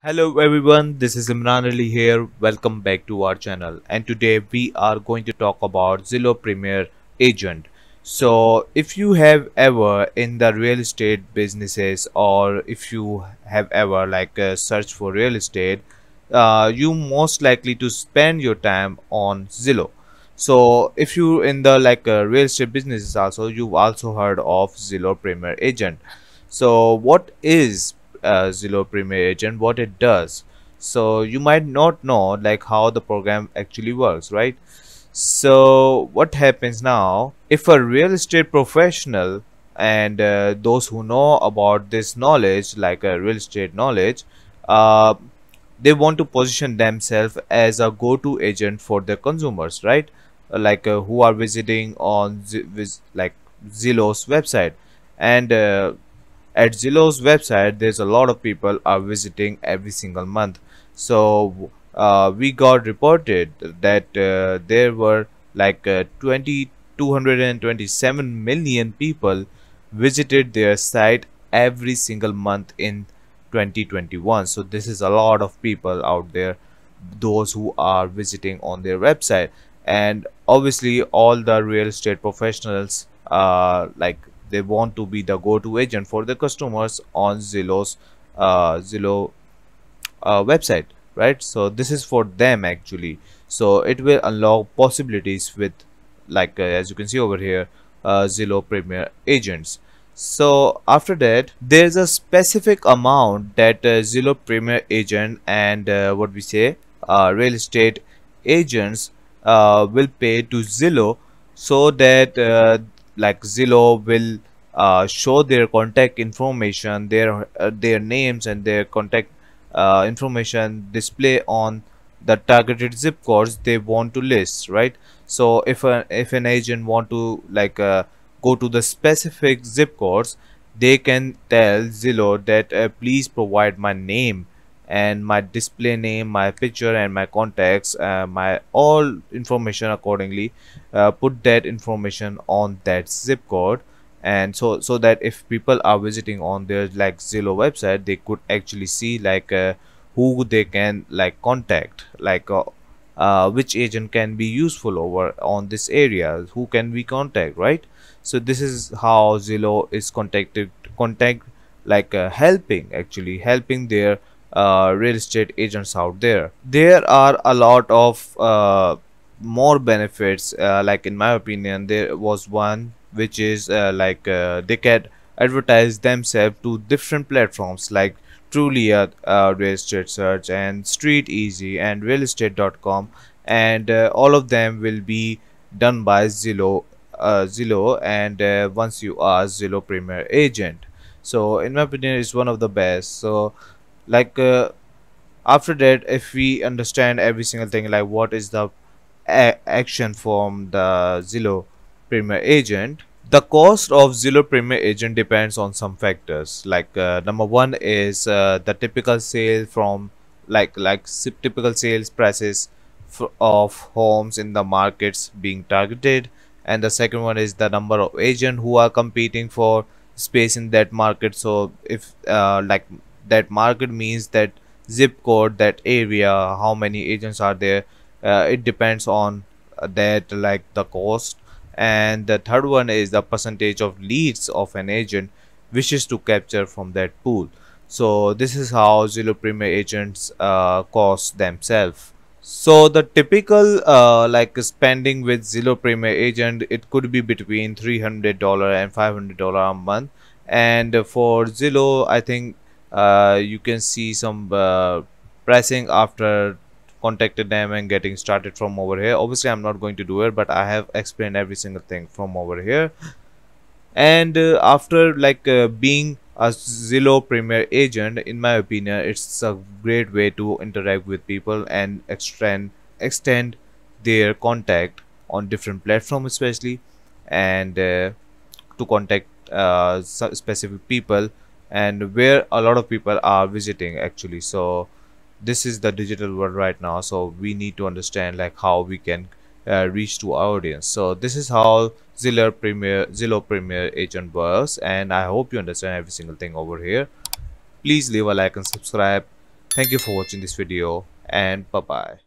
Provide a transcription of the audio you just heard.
Hello everyone, this is Imran Ali here. Welcome back to our channel. And today we are going to talk about Zillow Premier Agent. So, if you have ever in the real estate businesses, or if you have ever searched for real estate, you most likely to spend your time on Zillow. So, if you in the real estate businesses also, you've also heard of Zillow Premier Agent. So, what is Zillow Premier Agent, what it does? So you might not know how the program actually works, right? So what happens now if a real estate professional and those who know about this knowledge, like a real estate knowledge, uh, they want to position themselves as a go-to agent for their consumers, right? Who are visiting on Zillow's website, and at Zillow's website there's a lot of people are visiting every single month. So we got reported that there were 227 million people visited their site every single month in 2021. So this is a lot of people out there, those who are visiting on their website. And obviously all the real estate professionals they want to be the go-to agent for the customers on Zillow website, right? So this is for them actually. So it will unlock possibilities with as you can see over here, Zillow Premier Agents. So after that, there's a specific amount that Zillow Premier Agent and what we say real estate agents will pay to Zillow, so that Zillow will show their contact information, their names and their contact information display on the targeted zip codes they want to list, right? So if an agent want to go to the specific zip codes, they can tell Zillow that please provide my name and my display name, my picture and my contacts, my all information accordingly. Put that information on that zip code, and so that if people are visiting on their Zillow website, they could actually see who they can contact, which agent can be useful over on this area, who can we contact, right? So this is how Zillow is contact helping their real estate agents out there. There are a lot of more benefits, in my opinion there was one which is they can advertise themselves to different platforms like Trulia, real estate search, and Street Easy and realestate.com, and all of them will be done by Zillow, and once you are Zillow Premier Agent. So in my opinion it's one of the best. So like uh, after that, if we understand every single thing, like what is the action from the Zillow Premier Agent, the cost of Zillow Premier Agent depends on some factors. Number one is the typical sale from typical sales prices of homes in the markets being targeted, and the second one is the number of agents who are competing for space in that market. So if that market means that zip code, that area, how many agents are there, it depends on that, the cost. And the third one is the percentage of leads of an agent wishes to capture from that pool. So this is how Zillow Premier Agents cost themselves. So the typical spending with Zillow Premier Agent, it could be between $300 and $500 a month. And for Zillow, I think you can see some pricing after contacted them and getting started from over here. Obviously I'm not going to do it, but I have explained every single thing from over here. And after being a Zillow Premier Agent, in my opinion it's a great way to interact with people and extend their contact on different platforms especially, and to contact specific people, and where a lot of people are visiting actually. So this is the digital world right now, so we need to understand how we can reach to our audience. So this is how Zillow Premier Agent works, and I hope you understand every single thing over here. Please leave a like and subscribe. Thank you for watching this video, and bye bye.